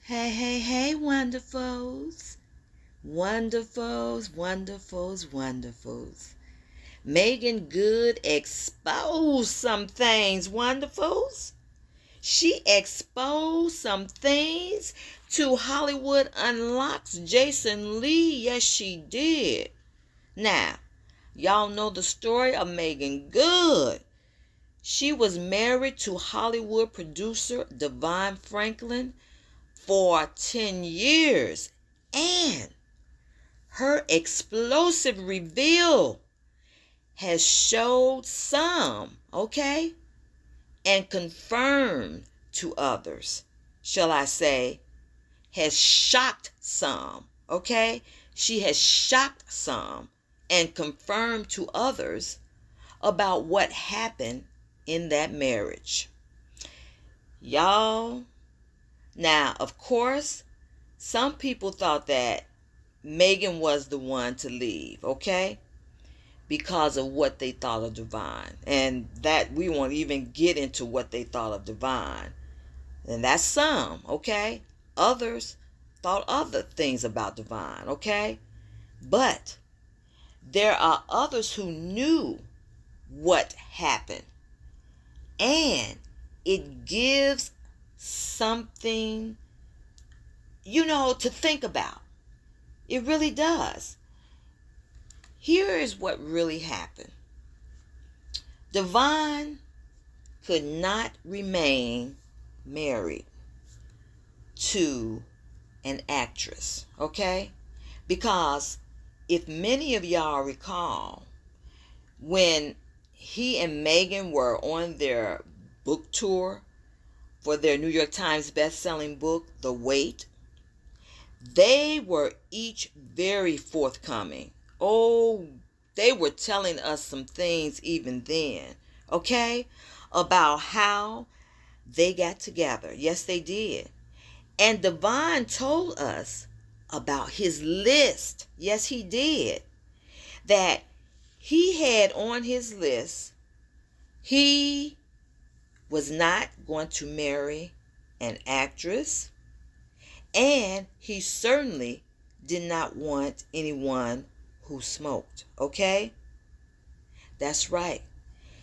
Hey, hey, hey, wonderfuls. Wonderfuls, wonderfuls, wonderfuls. Meagan Good exposed some things, wonderfuls. She exposed some things to Hollywood Unlocks Jason Lee. Yes, she did. Now, y'all know the story of Meagan Good. She was married to Hollywood producer DeVon Franklin for 10 years. And her explosive reveal has showed some, okay, and confirmed to others, shall I say, has shocked some, okay? She has shocked some and confirmed to others about what happened in that marriage. Y'all, now, of course, some people thought that Meagan was the one to leave, okay? Because of what they thought of DeVon. And that we won't even get into what they thought of DeVon. And that's some, okay? Others thought other things about DeVon, okay? But there are others who knew what happened. And it gives something, to think about. It really does. Here is what really happened. DeVon could not remain married to an actress, okay? Because if many of y'all recall, when he and Meagan were on their book tour for their New York Times best-selling book, The Wait, they were each very forthcoming. Oh, they were telling us some things even then, okay, about how they got together. Yes, they did. And DeVon told us about his list. Yes, he did. That he had on his list, he was not going to marry an actress, and he certainly did not want anyone who smoked, okay? That's right.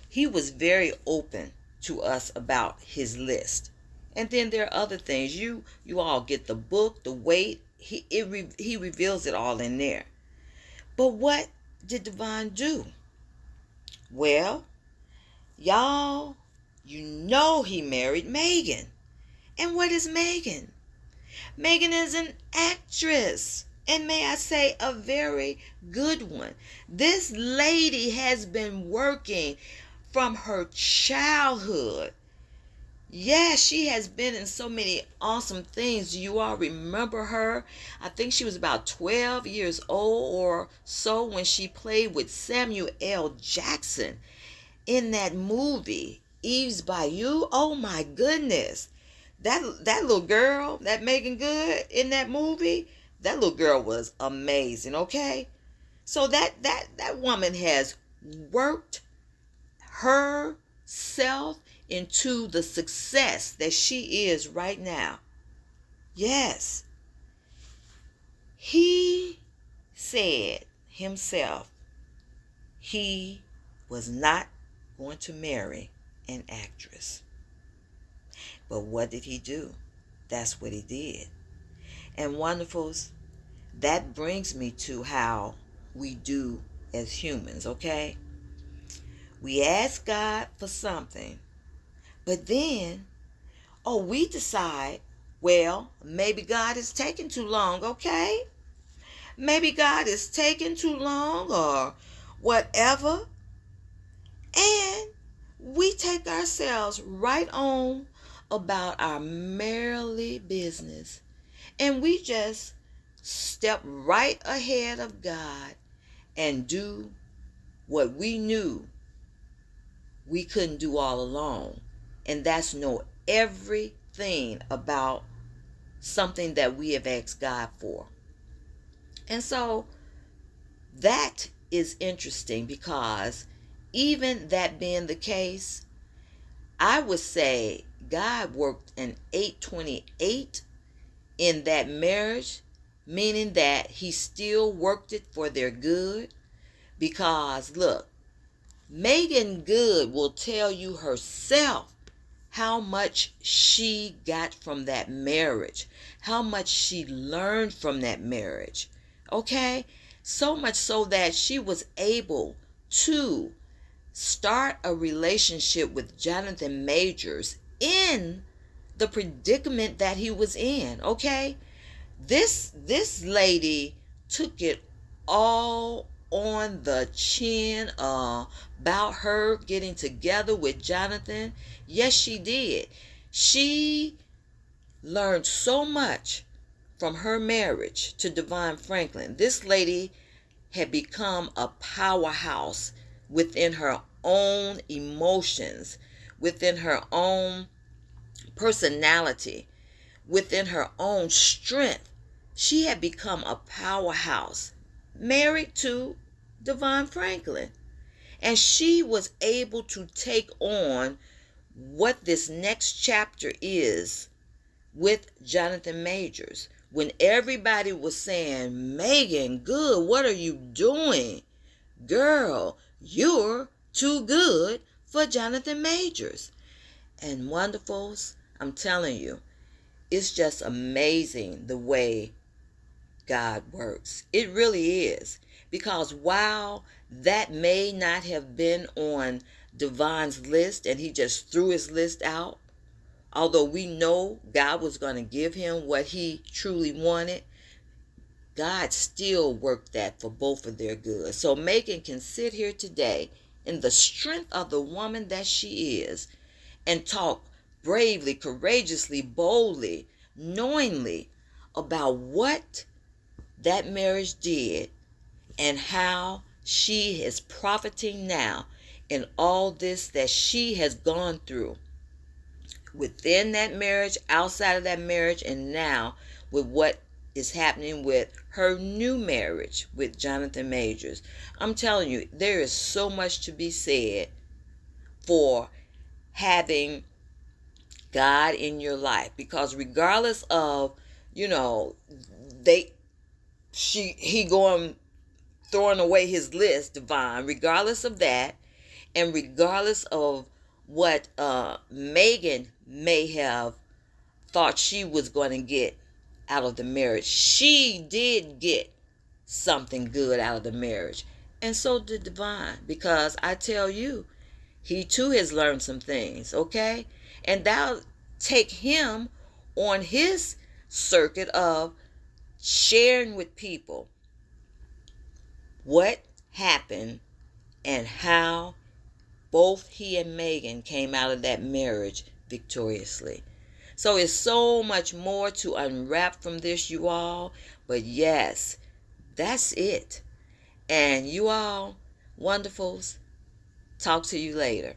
He was very open to us about his list. And then there are other things. You all get the book, the weight. He reveals it all in there. But what did DeVon do? Well, y'all, he married Meagan. And what is Meagan? Meagan is an actress. And may I say, a very good one. This lady has been working from her childhood. Yes, she has been in so many awesome things. You all remember her? I think she was about 12 years old or so when she played with Samuel L. Jackson in that movie, Eve's Bayou. Oh my goodness. That little girl, that Meagan Good in that movie, that little girl was amazing, okay? So that woman has worked herself into the success that she is right now. Yes. He said himself he was not going to marry an actress. But what did he do? That's what he did. And wonderfuls, that brings me to how we do as humans, okay? We ask God for something, but then, we decide, well, maybe God is taking too long, okay? Maybe God is taking too long or whatever. And we take ourselves right on about our merely business. And we just step right ahead of God and do what we knew we couldn't do all along. And that's know everything about something that we have asked God for. And so that is interesting because even that being the case, I would say God worked an 828 in that marriage, meaning that he still worked it for their good. Because look, Meagan Good will tell you herself how much she got from that marriage, how much she learned from that marriage. Okay? So much so that she was able to start a relationship with Jonathan Majors in the predicament that he was in. Okay? This lady took it all on the chin about her getting together with Jonathan. Yes, she did. She learned so much from her marriage to DeVon Franklin. This lady had become a powerhouse within her own emotions, within her own personality, within her own strength. She had become a powerhouse, married to DeVon Franklin. And she was able to take on what this next chapter is with Jonathan Majors. When everybody was saying, Meagan, good, what are you doing? Girl, you're too good for Jonathan Majors. And wonderfuls, I'm telling you, it's just amazing the way God works. It really is. Because while that may not have been on DeVon's list and he just threw his list out, although we know God was going to give him what he truly wanted, God still worked that for both of their good. So Meagan can sit here today in the strength of the woman that she is and talk bravely, courageously, boldly, knowingly about what that marriage did and how she is profiting now in all this that she has gone through within that marriage, outside of that marriage, and now with what is happening with her new marriage with Jonathan Majors. I'm telling you, there is so much to be said for having God in your life, because regardless of, you know, he going throwing away his list, DeVon, regardless of that, and regardless of what Meagan may have thought she was going to get out of the marriage, she did get something good out of the marriage. And so did DeVon, because I tell you, he too has learned some things, okay? And that'll take him on his circuit of sharing with people what happened and how both he and Meagan came out of that marriage victoriously. So it's so much more to unwrap from this, you all. But yes, that's it. And you all, wonderfuls, talk to you later.